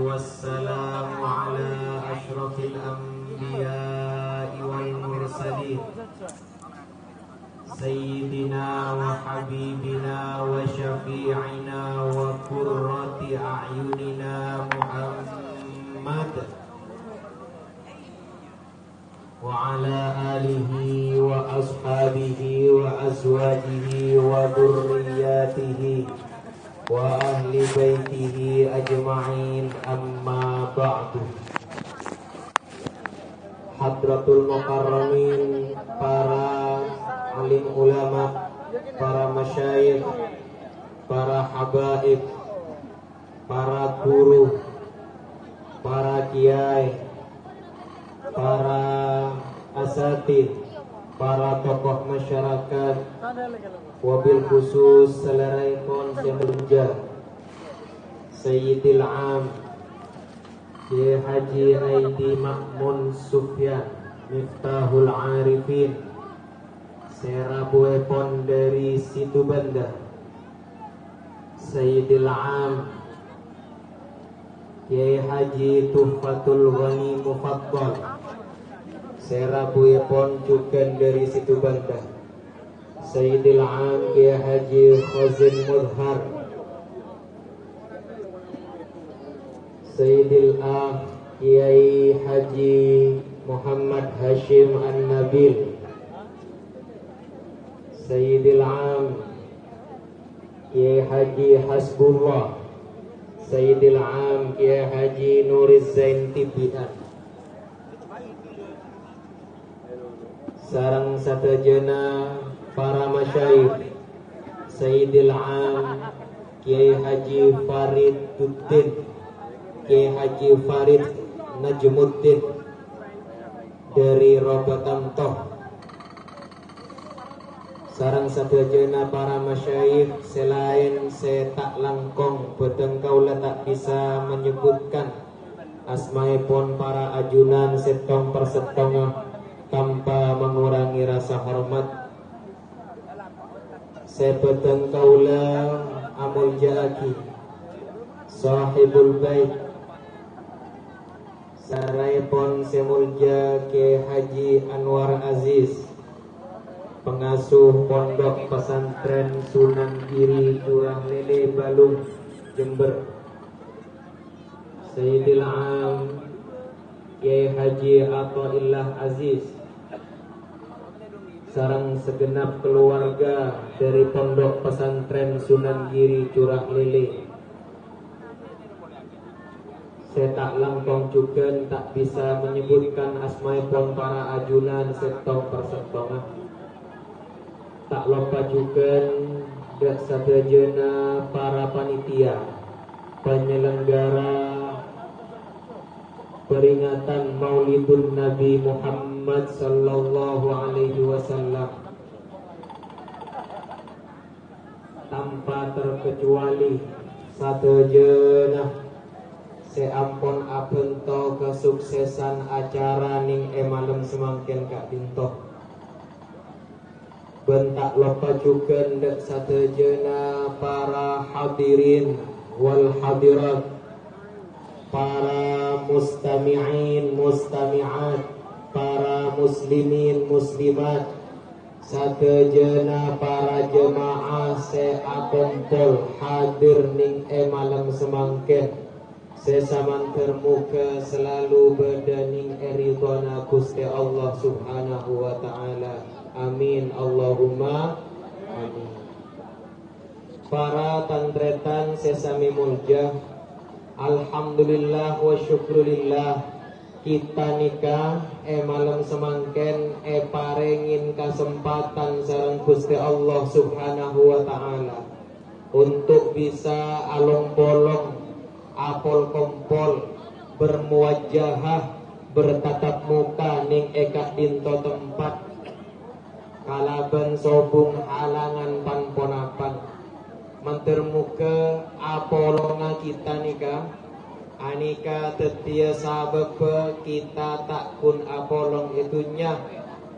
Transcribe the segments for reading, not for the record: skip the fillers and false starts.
والسلام على أشرف الأنبياء والمرسلين سيدنا وحبيبنا وشفيعنا وقرة أعيننا محمد وعلى آله وأصحابه وأزواجه وذرياته وأهل بيته أجمعين أما بعد. Hadratul Mukarramin, para alim ulama, para masyayikh, para habaib, para guru, para kiai, para asatid, para tokoh masyarakat, wabil khusus seleraikon semenja Sayyidil Am Kiai Haji Aidi Ma'mun Sufyan Miftahul Arifin Serabuepon dari Situbanda, Sayyidil Am Kiai Haji Tuhfatul Ghani Mufaddal Serabuepon juga dari Situbanda, Sayyidil Am Kiai Haji Khazin Mudhar, Sayyidil Am Kiai Haji Muhammad Hashim An-Nabil, Sayyidil Am Kiai Haji Hasbullah, Sayyidil Am Kiai Haji Nuriz Zain Tibian, sareng sadayana para masyayikh, Sayyidil Am Kiai Haji Farid Tuddin, Kiai Haji Farid Najmuddin dari Robatam Toh, sarang sadayana para masyayikh selain saya tak langkong bedeng kaula tak bisa menyebutkan asmaipun para ajunan setong persetong tanpa mengurangi rasa hormat. Saya bedeng kaula amul jaki sahibul bait saraipun semulja ke Haji Anwar Aziz, pengasuh pondok pesantren Sunan Giri Curah Lele Balung Jember, Sayyidil Am Kiai Haji Athaillah Aziz, sareng segenap keluarga dari pondok pesantren Sunan Giri Curah Lele. Saya tak langkong juga tak bisa menyebutkan asmaipun para ajunan setong persetongan. Tak lupa juga dak sadayana para panitia penyelenggara peringatan Maulidun Nabi Muhammad sallallahu alaihi wasallam, tanpa terkecuali sadayana seampun abento kesuksesan acara ning emalem semangkin Kak Dintoh. Bentak lupa juga ndak sadayana para hadirin wal hadirat, para mustami'in mustami'at, para muslimin muslimat, sadayana para jemaah seakumpul hadir ning malam semangkin sesamanter muka selalu berdaning eridona Gusti Allah subhanahu wa ta'ala. Amin Allahumma amin. Para tantretan sesami mulja, alhamdulillah wa syukrulillah, kita nikah malam semangken parengin kesempatan sareng Gusti Allah subhanahu wa ta'ala untuk bisa along bolong apol kompol bermuwajahah bertatap muka ning eka dinto tempat kalaban sobung halangan panponapan manter muka apolonga kita nikah anika tetia sabab kita tak kun apolong itunya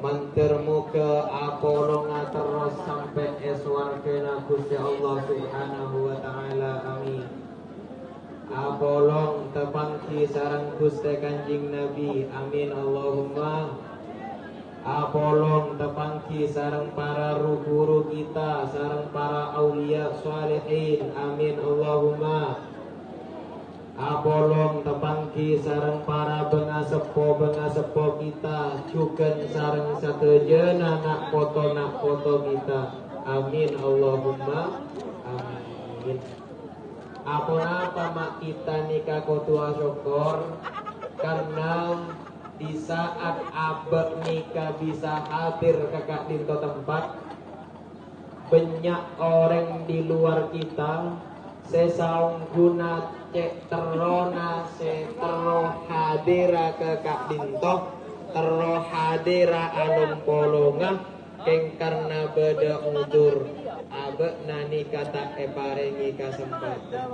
manter muka apolonga terus sampai eswarkena Gusti Allah subhanahu wa ta'ala. Amin. Apolong tepangki sareng Gusti Kanjeng Nabi, amin Allahumma. Apolong tepangki sareng para guru kita, sareng para aulia sholihin, amin Allahumma. Apolong tepangki sareng para bengasepo kita, juga sareng satejen anak foto kita, amin Allahumma, amin. Apa mak kita nikah kotua syukur karena di saat abek nikah bisa hadir kakak dinto tempat, banyak orang di luar kita sesaung guna cek terona setero hadira kakak dinto tero hadira alum polonga keng karena beda udur abek nani kata parengi kesempatan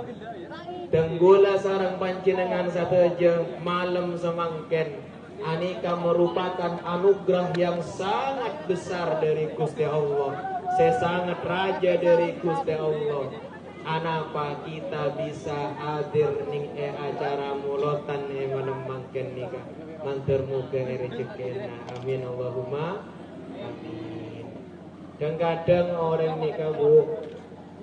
denggula sarang pancinengan sateja malam semangken anika merupakan anugerah yang sangat besar dari Gusti Allah, sesangat raja dari Gusti Allah. Anapa kita bisa hadir ning acara mulotan menemangkan nikah manter muga rezekina, amin Allahumma amin. Dan kadang orang nikah bu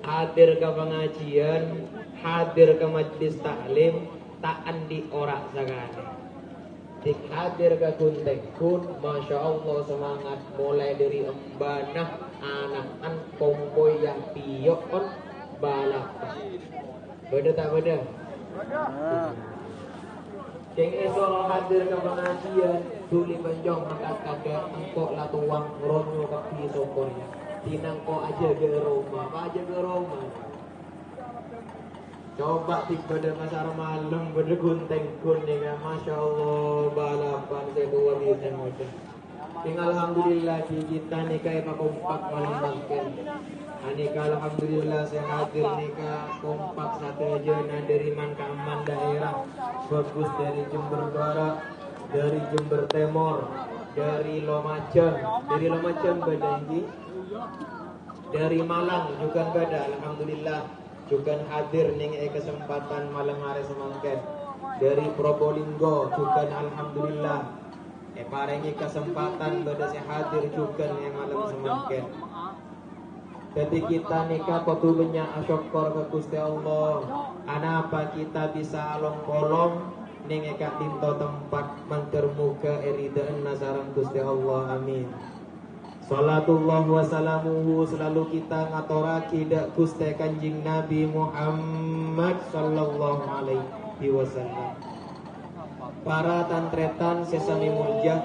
hadir ke pengajian, hadir ke majlis taklim, tak andi orak sekali. Dik hadir ke kuntek kun, masya Allah semangat mulai dari embanah anak-an kompoy yang piyok on balapan. Beda tak beda? Keng esok hadir ke pengajian, tuli penjong makat kagak engkok lah tuang ronyo kaki sokornya. Tinang kok aja ke rumah, aja ke rumah. Coba tiba pada pasar malam pada gunteng kuning ya, masya Allah balapan saya luar biasa macam. Alhamdulillah kita nikah kompak malam makan. Anika alhamdulillah saya hadir nikah kompak satu aja dari Mangkaman daerah bagus dari Jember Barat, dari Jember Timur, dari Lumajang Badanji, dari Malang juga ada alhamdulillah juga hadir ning kesempatan malam hari semangken, dari Probolinggo juga alhamdulillah parengi kesempatan pada saya hadir juga ning malam semangken. Jadi kita nikah kudu banyak syukur ke Gusti Allah. Anapa kita bisa along-polong ning eka tinto tempat manter muga eridaan nasarang Gusti Allah, amin. Salatullah wa salamuhu selalu kita ngaturake dak Gusti Kanjeng Nabi Muhammad sallallahu alaihi wasallam. Para tantretan sesami mulya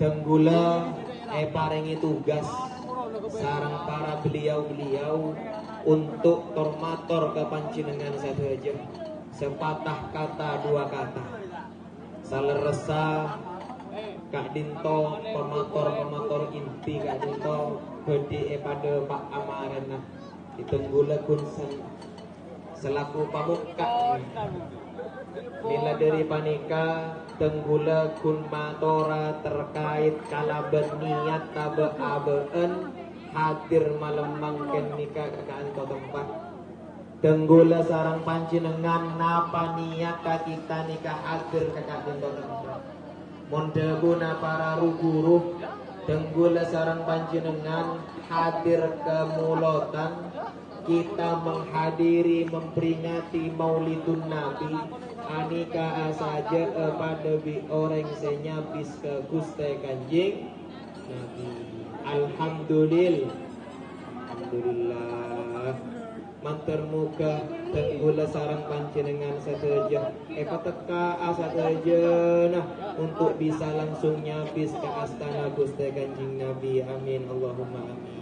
tenggula parengi tugas sarang para beliau-beliau untuk tormator ke pancinengan satu aja sepatah kata dua kata saleresa Kak Dinto pemator inti Kak Dinto gede pada Pak Amarena ditenggula kunsen selaku pamuka bila dari panika tenggula kun matora terkait kalaban niat tabe abeen hadir malam mangken nikah ke kantor tempat tenggula sarang pancinengan napa niat kita nikah hadir ke kantor tempat mondeguna para guru tenggula sarang pancinengan hadir ke mulotan kita menghadiri memperingati Maulidun Nabi anika saja pada bi orang senyabis ke Gusti Kanjeng Nabi. Alhamdulillah manter muka tenggula sarang pancinengan sateja pateka sateja nah untuk bisa langsung nyabis ke astana Gusti Kanjeng Nabi, amin Allahumma amin.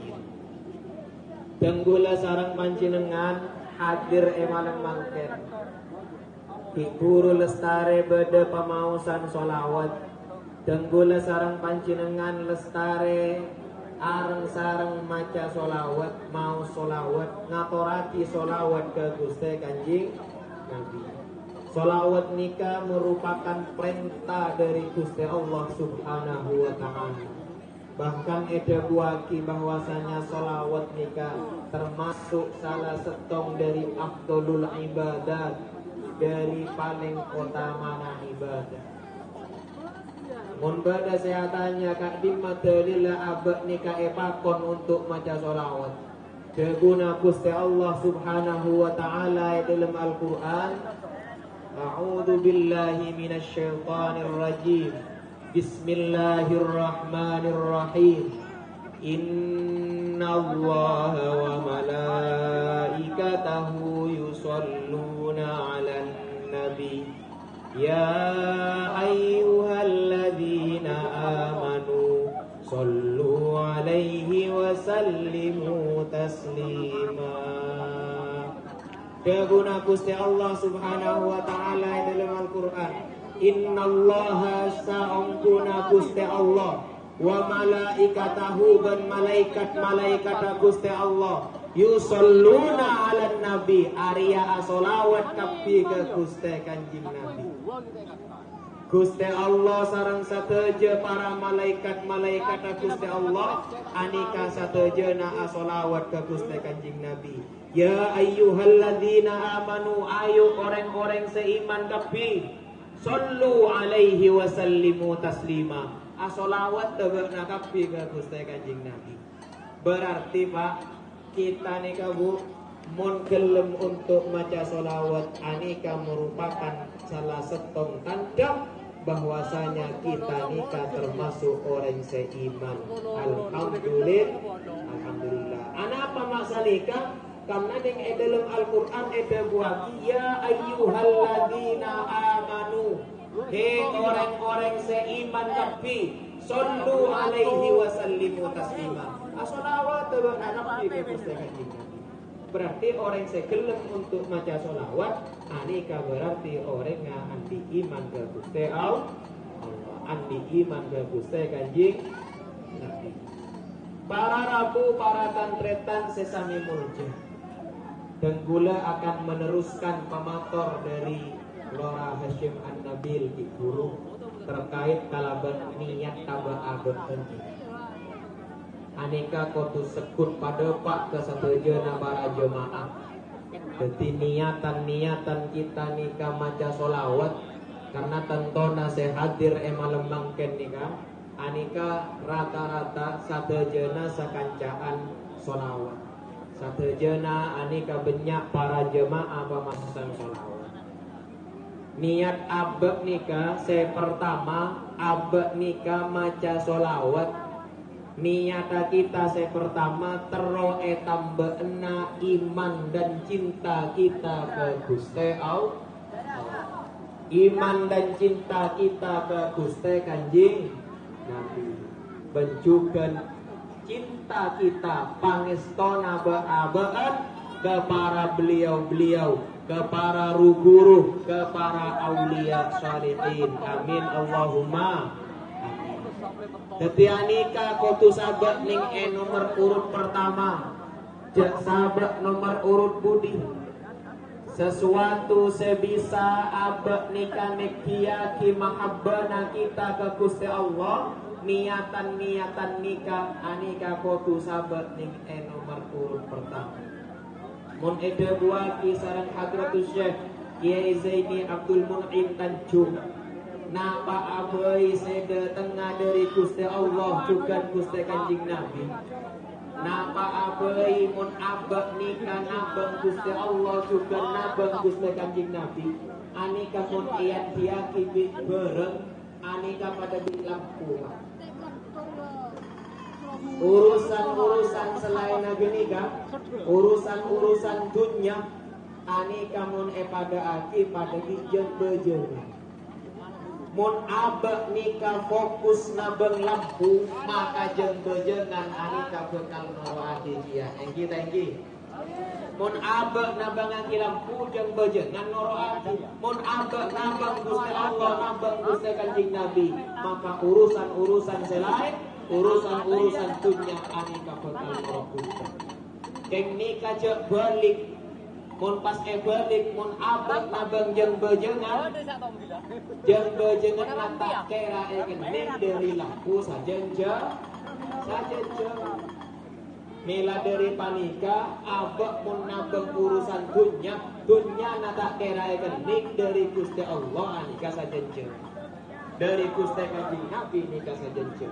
Tenggula sarang pancinengan hadir malam mangken Guru lestare beda pamausan solawat tenggula sarang pancinengan lestare areng sareng maca solawat mau solawat ngatorati solawat ke Gusti Kanjeng Nabi. Solawat nikah merupakan perintah dari Gusti Allah Subhanahu wa ta'ala. Bahkan ada buaki bahwasanya solawat nikah termasuk salah setong dari afdolul ibadat dari paling utama ibadah. Mun bada sehatannya kak dimatelila abad nikah epakon untuk maca solawat. Teguna Gusti Allah Subhanahu wa taala dalam Al-Qur'an, A'udzu billahi minasy syaithanir rajim. Bismillahirrahmanirrahim. Innallaha wa malaikatahu yusholluna 'alan nabi. Ya ayyuhalladzina amanu sallu 'alaihi wa sallimu taslima. Keguna Gusti Allah Subhanahu wa taala dalam Al-Qur'an, innallaha sa'ungkuna Gusti Allah wa malaikatahu ban malaikat Gusti Allah yusalluna 'alan nabi arya asolawat kapi ke Gusti Kanjeng Nabi. Gusti Allah sareng sateja para malaikat Gusti Allah anika sateja na asolawat ke Gusti Kanjeng Nabi. Ya ayyuhalladzina amanu, ayo orang-orang seiman kapi, sallu alaihi wa sallimu taslima. Asolawat tebakna kapi ke Gusti Kanjeng Nabi. Berarti Pak, kita nika Bu mun gelem untuk maca solawat anika merupakan salah setong tanda bahwasanya kita nika termasuk orang seiman. Alhamdulillah. Apa masalika? Karena yang dalam Al-Quran ada buat ya ayyuhalladzina amanu, hei orang-orang seiman kafi, sallu alaihi wa sallimu taslima. Asolawat nabi ke Gusti Kanjeng Nabi. Berarti orang segelem untuk maca solawat anika berarti orang yang andi iman ke Gusti Allah, andi iman ke Gusti Kanjeng Nabi. Para rabu, para tantretan sesami mulja, Tenggula akan meneruskan pemator dari Lora Hashim An-Nabil di guru terkait kalaban niat taba abad ini. Aneka kotu sekut pada pak ke satu jena para jemaah. Jadi niatan kita nikah maca solawat karena tentona sehadir emalembangken nikah. Anika rata-rata satu jena sakancaan solawat. Satu jena anika banyak para jemaah pemasukan solawat. Niat abad nikah pertama abad nikah maca solawat. Niat kita pertama tero tambahna iman dan cinta kita ke Gusti Allah. Iman dan cinta kita ke Gusti Kanjeng Nabi. Bencukan cinta kita pangestona beabaan ke para beliau-beliau, ke para guru, ke para aulia sholihin. Amin Allahumma. Dadi anika kotu sahabat ning nomor urut pertama. Sahabat nomor urut budi. Sesuatu sebisa abad nikah nekia ki mahabbana kita ke Gusti Allah. Niatan nikah anika kotu sahabat ning nomor urut pertama. Mun ede buat kisaran Hadratus Syekh Kiai Zaini Abdul Mun'im Tanjung. Napa abai seda tengah dari Gusti Allah juga Gusti Kanjeng Nabi. Napa abai mun abad nikah nabang Gusti Allah juga nabang Gusti Kanjeng Nabi. Anika mun iat dia kibit bareng anika pada lampu. Urusan selain Nabi nikah, urusan dunia anika mun pada aki pada dijeng bejeng. Mun abad nikah fokus nabeng lampu maka jeng bejengan anika bekal noroati dia. Engki. Mun abad nabang angki lampu jeng bejengan noroati. Mun abad nabang Gusti Allah nabang Gusti Kanjeng Nabi maka urusan selain urusan dunia anika bekal noroati. Keng nikah jek balik. Mun pas balik mun abad nabang jeng bejengan nata kera egen dari lampu saja Mela dari panika abak mun nabeng urusan dunya nata kerai kening dari Gusti Allah anika sajenjeng. Dari Gusti Kanjeng Nabi nika sajenjeng.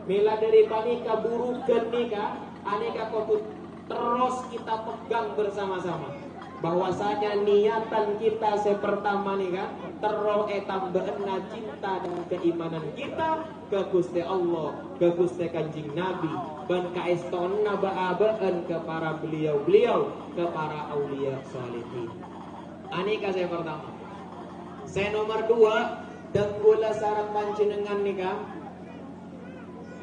Mela dari panika burukeun nika anika kudu terus kita pegang bersama-sama. Bahwasanya niatan kita sepertama nih kan terus tambahan cinta dan keimanan kita ke Gusti Allah, ke Gusti Kanjeng Nabi, dan kaestonna baabeun ke para beliau-beliau, ke para aulia sholihin. Anika saya pertama. Saya nomor 2 denggula sareng panjenengan nika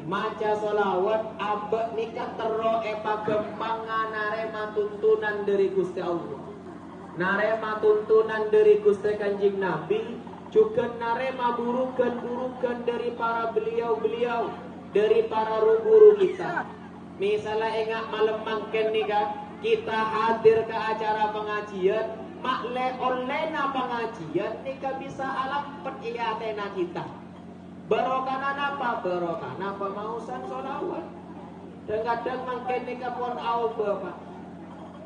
maca solawat abek nika tero pagempang narema tuntunan dari Gusti Allah, narema tuntunan dari Gusti Kanjeng Nabi, juga narema burukan dari para beliau-beliau, dari para guru kita. Misalnya enggak malam mangken nika kita hadir ke acara pengajian, makle olena pengajian nika bisa alam petiatena kita. Barokana napa? Barokana pemausan solawat. Dan kadang mangken nika pun au bapak.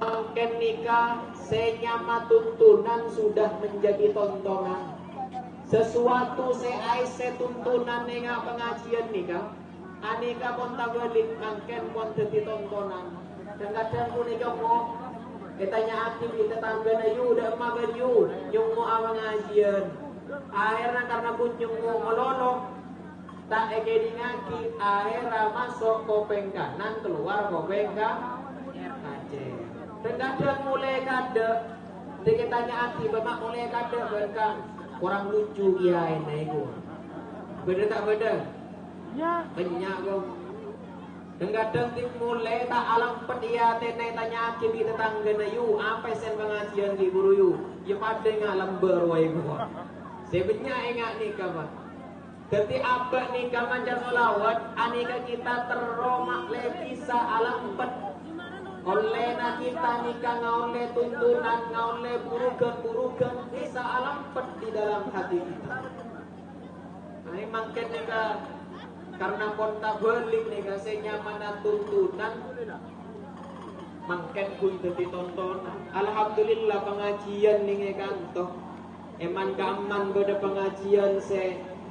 Mangken nika senyama tuntunan sudah menjadi tontonan. Sesuatu se tuntunan nika pengajian nika. Anika pun tabelik mangken pun jadi tontonan. Dan kadang pun nika mo ketanya aktif kita tangga yu udah magan yu yung mo awang pengajian. Akhirnya karena kunjung mo melolong tak eke ngaki akhirnya masuk kopeng kanan keluar kopeng kanan. Dan kadang mulai kada dia tanya hati bapak mulai kada berkah kurang lucu ya ini itu beda tak beda banyak kok. Dan kadang mulai tak alam pedia tenai tanya hati di tetangga na yu apa sen pengajian di buru yu ya pada ngalam berwai gua sebenarnya enggak nikah pak. Jadi apa nikah mancar solawat anika kita teromak le bisa alam pet oleh na kita nikah ngaule tuntunan ngaule burukan bisa alam pet di dalam hati kita. Ini mungkin nikah karena kontak belik nikah senyamana tuntunan mungkin pun jadi tontonan. Alhamdulillah pengajian nih kantoh eman gaman pada pengajian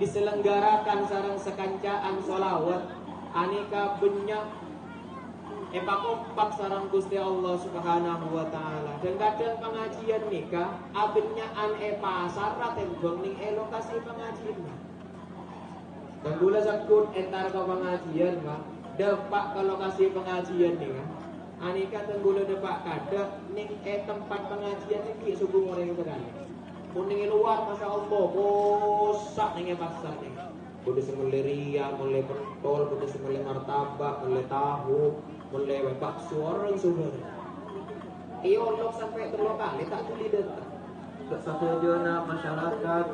diselenggarakan sarang sekancaan solawat aneka banyak kompak sarang Gusti Allah Subhanahu wa taala. Dan kadang pengajian nikah abenya an pasar tembong ning lokasi pengajian. Dan gula sakut entar ke pengajian mah depak ke lokasi pengajian nih kan. Anika tenggula depak kada ning tempat pengajian iki subuh orang berani. Kuning luar masya Allah bosak nih pasar nih. Kudu semule ria, mulai pentol, kudu semule martabak, mulai tahu, mulai bakso orang sudah. Iyo lok sampai terlalu kali tak tuli datang. Tak satu jona masyarakat.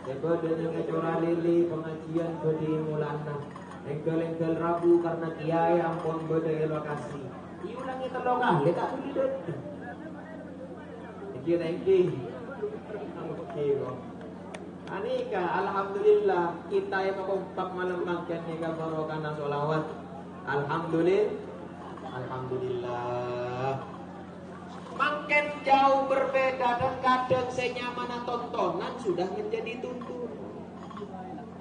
Ego dengan ecora lili pengajian bodi mulana. Engkel Rabu karena kiai ampun bodi lokasi. Iyo ulangi terlalu kali tak tuli datang. Thank Anika alhamdulillah kita yang kompak malam makan nika barokana solawat. Alhamdulillah. Makin jauh berbeda dan kadang senyamana tontonan sudah menjadi tuntunan.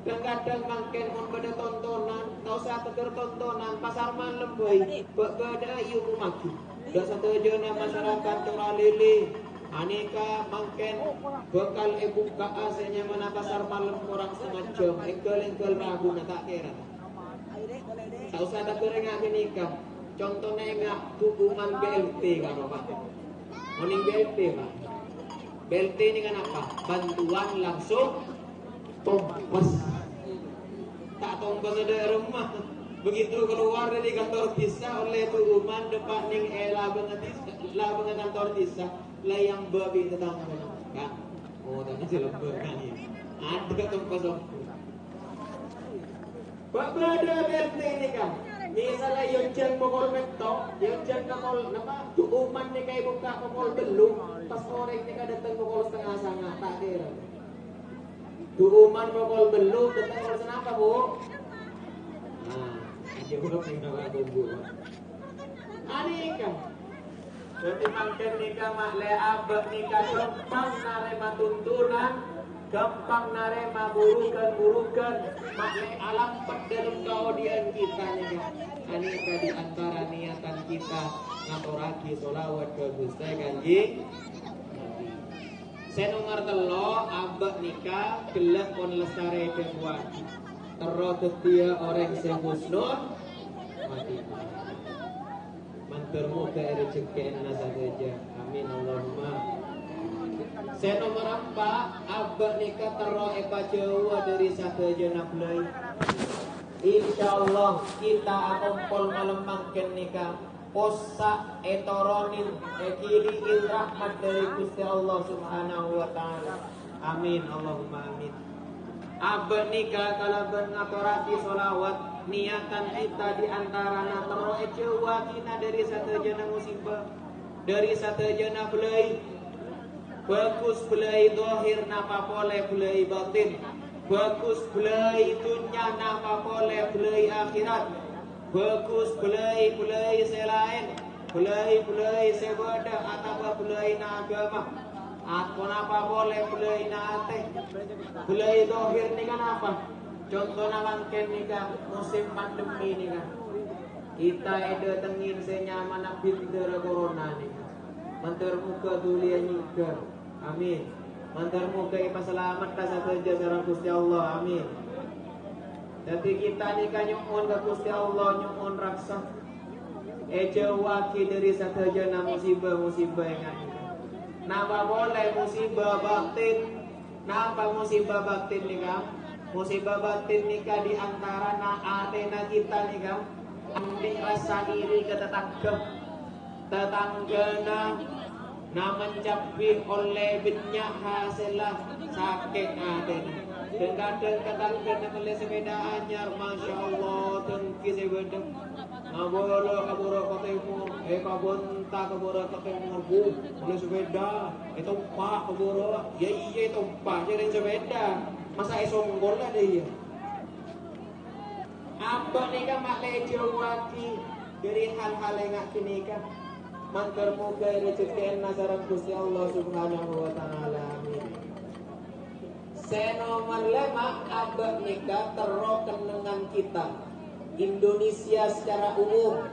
Dan kadang makin membeda tontonan, tak usah tegur tontonan pasar malam boy. Berbeda iu maju. Dan satu jona masyarakat Turalili. Aneka mangken bekal buka asenya mana pasar malam kurang setengah jam engkel Rabu na tak kira tak usah tak goreng aja nikah contohnya enggak dukungan BLT karo pak moning BLT pak BLT ini kan apa bantuan langsung tombas tak tombas ada rumah begitu keluar dari kantor desa oleh turuman depan ning labangan kantor desa layang babi tetangga kan oh tanya jelebur kan ya ada tempat sopir berbeda BLT ini kan misalnya yonjan pokol metok yonjan pokol apa tuuman nih kayak buka pokol belum pas orang nih datang pokol setengah sangat tak kira tuuman pokol belum datang pokol senapa bu nah aja udah pindah aku bu Anika. Jadi mangken nikah makle abek nikah gampang narema tuntunan, gampang narema burukan makle alam dalam kaudian kita nikah. Anika di antara niatan kita ngaturake sholawat ke Gusti Kanjeng. Senomor telo abek nikah gelem pun lestare kebuat. Terus dia orang sing husnul mati. Manturmu ke rezeki nasa saja. Amin Allahumma. Senomor 4 abek nikah terus eka jauh dari sahaja nablai. Insyaallah kita akumpul malam mangken nikah. Posa etoronin ekili rahmat dari Gusti Allah Subhanahu wa taala. Amin Allahumma amin. Abad nikah kalaban ngaturake sholawat niatan kita di antara tero ecewa kita dari satu jana musibah, dari satu jana belai. Bagus belai dohir napa boleh belai batin. Bagus belai dunya napa boleh belai akhirat. Bagus belai selain belai sebeda atau belai na agama atau apa boleh belai na ate belai dohir ni kan apa contohnya mangken ni kan musim pandemi ni kan kita ada tengin senyaman bintera corona ni mantar muka dulia nyika amin mantar muka ipa selamat kasa kerja sarang Gusti Allah amin. Jadi kita nikah nyumun ke Gusti Allah nyumun raksa. Ejawaki dari satajana musibah yang ada. Napa boleh musibah batin? Napa musibah batin nikah? Musibah batin nikah di antara atena kita nikah. Andi rasa iri ke tetanggana mencapai oleh binyak hasillah sakit atena. Kadang-kadang kena beli sepeda anyar, masya Allah, tengki sepeda. Kabura ketemu, kabunta kabura ketemu, beli sepeda, itu pak kabura, ya iya itu pak jadi sepeda, masa esonggol lah dia. Apa nikah maklai jawaki dari hal-hal yang ngak nikah, mantar muka rezeki nasaran Gusti Allah Subhanahu wa taala. Amin. Senomor 5 abad nikah terro kenangan kita Indonesia secara umum,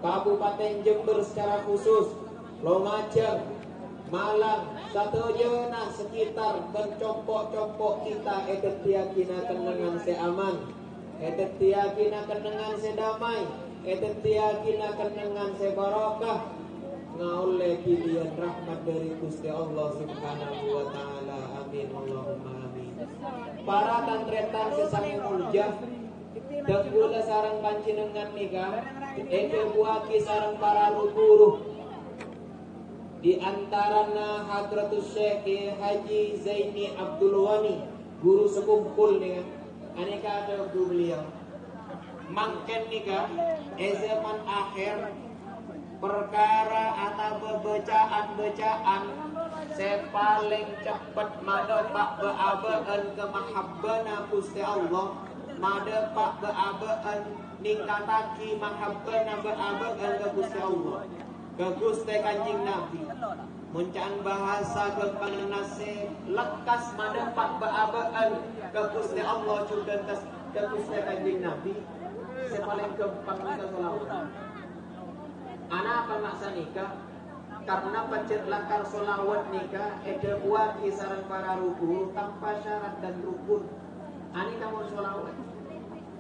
Kabupaten Jember secara khusus, Lumajang, Malang, satujana sekitar kencopok-copok kita etetiakina kenangan seaman, etetiakina kenangan sedamai, etetiakina kenangan sebarokah. Ngaule pilihan rahmat dari Gusti Allah Subhanahu wa taala. Amin Allahumma amin. Para tantretan sesami mulja dagula sarang panjenengan nikah eke buaki sarang para guru di antarana Hadratus Syekh Haji Zaini Abdul Wani guru sekumpul nih aneka ada beliau mangken nikah zaman akhir perkara atau bacaan saya paling cepat madepak beabaan ke mahabbana Gusti Allah madepak beabaan ningkataki mahabbana beabaan ke Gusti Allah ke Gusti Kanjeng Nabi muncan bahasa ke pangenase lekas madepak beabaan ke Gusti Allah juga ke Gusti Kanjeng Nabi saya paling gampang kita sholawat. Anak pemaksa nikah karena pencet lakar solawat nikah ada buat kisaran para ruku tanpa syarat dan rukun. Ani kamu solawat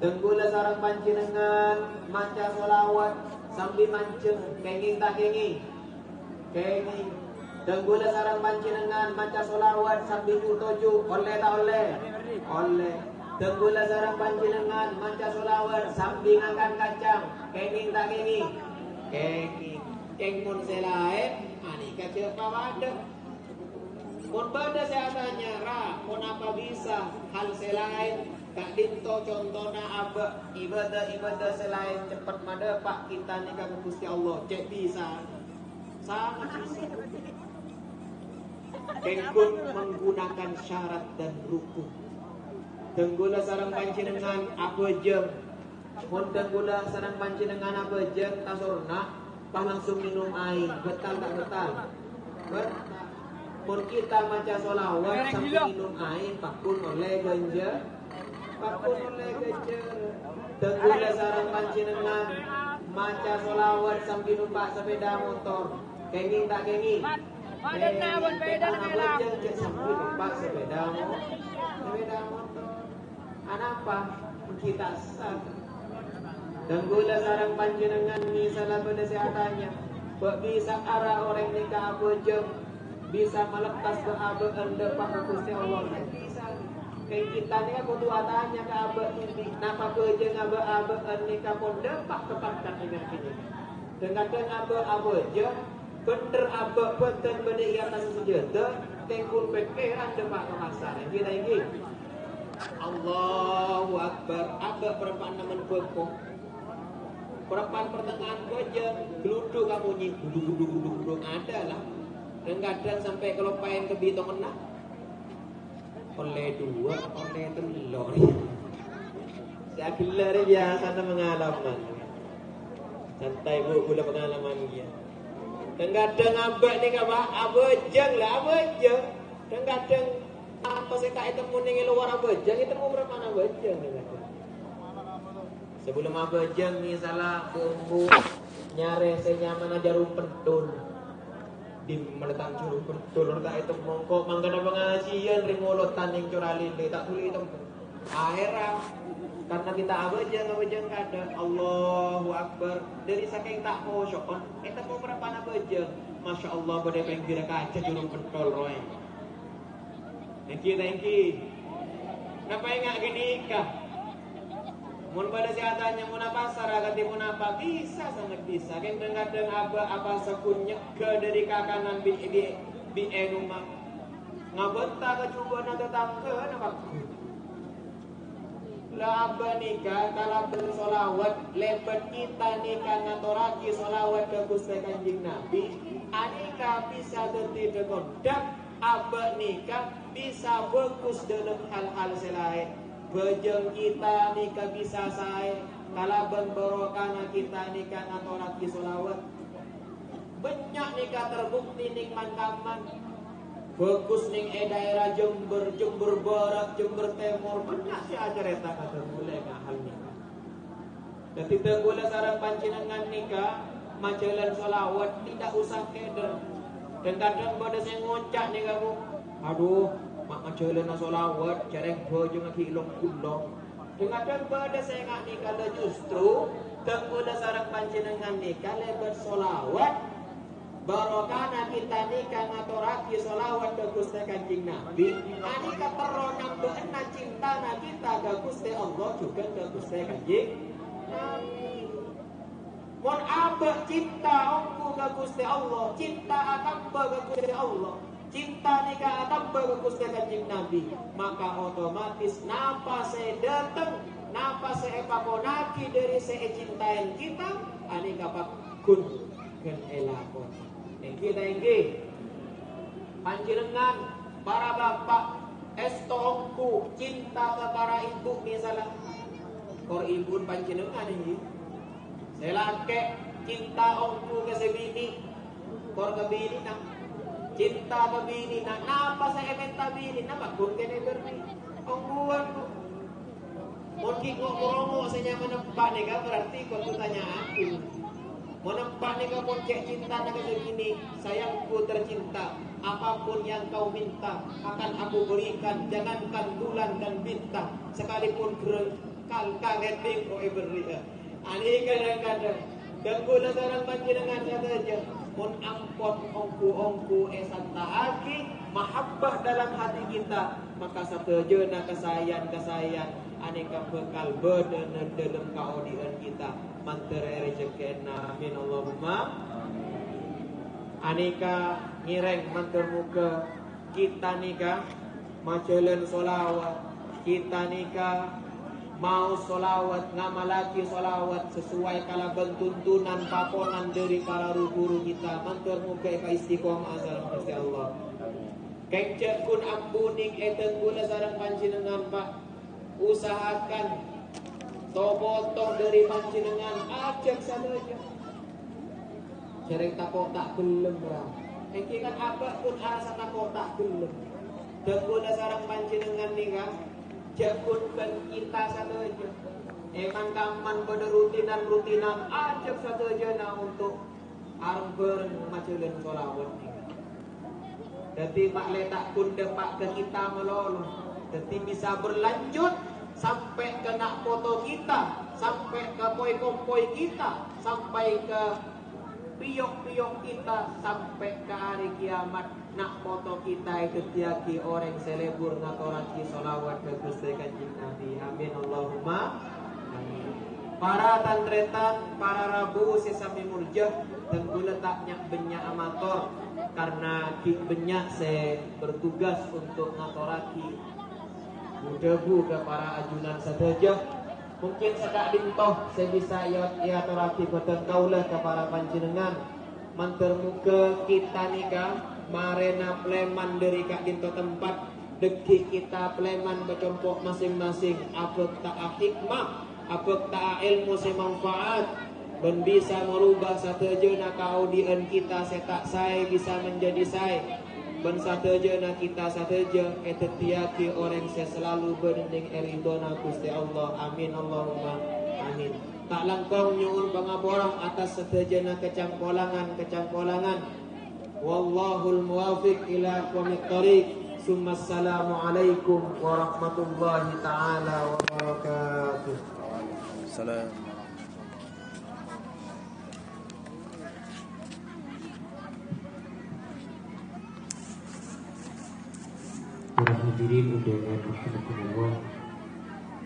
denggula sarang panjenengan maca solawat sambil mancing kenging tak kenging denggula sarang panjenengan maca solawat sambil mutoju oleh tak oleh denggula sarang panjenengan maca solawat sambil ngangkat kacang kenging tak kenging keng mun selain ani kacil pawada mun pada saya tanya ra mun apa bisa hal selain kak dinto contohna apa ibadah selain cepat mada pak kita nikah ke Gusti Allah cek bisa sangat bisa keng pun menggunakan syarat dan rukun tenggula sarang panjenengan apa jam mun tenggula sarang panjenengan apa jam tasurna pas langsung minum air. Betul tak betul? Betul. Pun kita maca solawat sambil minum air, pakun oleh ganja. Pakun oleh ganja. Tenggula sarang pancinengan maca solawat sambil numpak sepeda motor. Kenging tak kenging? Kenging sambil numpak sepeda motor. Apa? Kita sah. Tenggula sarang pancinengan misalnya penasehatannya. Bisa arah orang nikah abojeng, bisa melepas keabaan depan Gusti Allah. Bisa. Kayak kita ni aku tuatannya ke abad ini. Napa kerja abad nikah pun depak kepakkan dengan ini. Dengan abad je, bener abad beten bener ia atas senjata. Tengkul pekeran depak kemasan. Kita ini. Allahu Akbar. Abad perempuan namun pekok. Perempuan pertengahan kerja, geluduk kamu nyi, duduk ada lah. Dan kadang sampai kalau pengen ke bitong enak. Oleh dua, oleh telur. Saya gelar biasa pengalaman. Santai bu, gula pengalaman dia. Dan kadang abad ni kabah, abajang lah, abajang. Dan kadang apa saya tak temu ni luar abajang, itu mau berapa abajang ni kadang. Sebelum abajang ni salah bumbu nyare saya nyaman aja rumpedul. Di meletang curug betul tak itu mongko mangkana pengajian ringolot taning curalile tak boleh itu akhirnya karena kita abajang kada Allahu Akbar dari saking tak kosok kita mau berapa abajang Masya Allah pada penggira kaca curug betul roy thank you kenapa enggak gini kah mun pada sehatannya mun apa saragati mun apa bisa sangat bisa kan kadang apa sakunnya ke dari kakanan bi rumah ngabenta ke coba na tetangga na bakku la abah nikah kalau bersolawat lebat kita nikah ngatoraki solawat ke Gusti Kanjeng Nabi anika bisa tertidur kondak abah nikah bisa bagus dalam hal-hal selain bejeng kita nikah bisa saya kalaban barokana kita nikah ngatoraki solawat banyak nikah terbukti ning Mantaman bagus ning daerah Jember Barat Jember Timur banyak sih acara eta kata mulai hal nikah dan tidak boleh sarang pancinengan nikah majalan solawat tidak usah keder dan kadang pada saya ngocak nih kamu aduh mak majalan solawat jarang bojo ngaki ilong kulong dengan dan pada saya ngak nikah justru tenggoda sarang pancinengan nikah lebar solawat barokana kita nikah ngatoraki solawat ke Gusti Kanjeng Nabi anika teronam beena cinta na kita ke Gusti Allah juga ke Gusti Kanjeng Nabi mon abah cinta ongku ke Gusti Allah cinta atamba ke Gusti Allah cinta nikah tambah ke Gusti Kanjeng Nabi maka otomatis napa saya datang napa saya paponaki dari saya cintain kita anika pakun gen elakon kita ingin panjenengan para bapak estongku cinta ke para ibu misalnya kor ibu panjenengan ini saya laki cinta ongku ke sebini kor ke bini nak cinta ke bini nak napa saya minta bini napa kun kene berni ongguan ku mungkin kok ngomong saya menempat nih kan berarti kok tanya aku menempat nih kamu cek cinta nak begini sayangku tercinta apapun yang kau minta akan aku berikan jangankan bulan dan bintang sekalipun kaget kau beri ani kadang-kadang dan gula sarang panjenengan saja mun ampon ongku esantahaki mahabbah dalam hati kita maka satejeuna kesayan aneka bekal badan dalam kaudian kita mantere rezekina amin Allahumma aneka ngireng manter muka kita nikah majalan solawat kita nikah mau solawat ngamalaki solawat sesuai kalaban tuntunan pakonan dari para guru kita mantur muka eka istiqomah asal Gusti Allah kengcek kun ampuning eten gula sarang panjenengan Pak usahakan tobotoh dari panjenengan ajak saja Cerita kotak gelem lah. Iki kan apa pun asa kotak gelem. Dengkuna sarang panjenengan nih kan. Jabunkan kita satu aja. Emang kaman pada rutinan ajak satu aja nah untuk areng bareng majelis sholawat nih. Jadi pak letak pun depak ke kita melolo. Jadi bisa berlanjut sampai ke nak foto kita, sampai ke poi-poi kita, sampai ke piyok-piyok kita, sampai ke hari kiamat. Nak foto kita itu tiaki orang selebur ngatoraki sholawat ke Gusti Kanjeng Nabi. Amin Allahumma amin. Para tantretan, para rabu sesami murjah dan gula taknya benyak amator karena benyak saya bertugas untuk ngatoraki budabu ke para ajunan saja. Mungkin sedak dintoh saya bisa ya toraki boten kaulah ke para panjenengan mantermuka kita nikah marena pleman dari kak dinto tempat deki kita pleman bercompok masing-masing apek tak hikmah apek tak ilmu semanfaat dan bisa merubah satu jena kaudien kita setak saya bisa menjadi saya dan satu jena kita satu je etetiaki orang saya selalu berending eridona Gusti Allah amin Allahumma amin. Tak langkong nyuun pangaborang atas setajana kecangkolangan wallahul muwafiq ila aqwamit thariq summa assalamu alaikum warahmatullahi taala wabarakatuh. Salam. Para hadirin undangan rahimakumullah,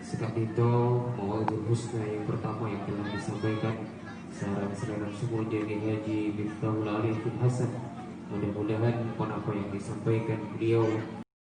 sekali itu Mawadul Husna yang pertama yang telah disampaikan sarang-sarang semua jadi Haji Miftahul Arifin Hasan. Mudah-mudahan apa yang disampaikan beliau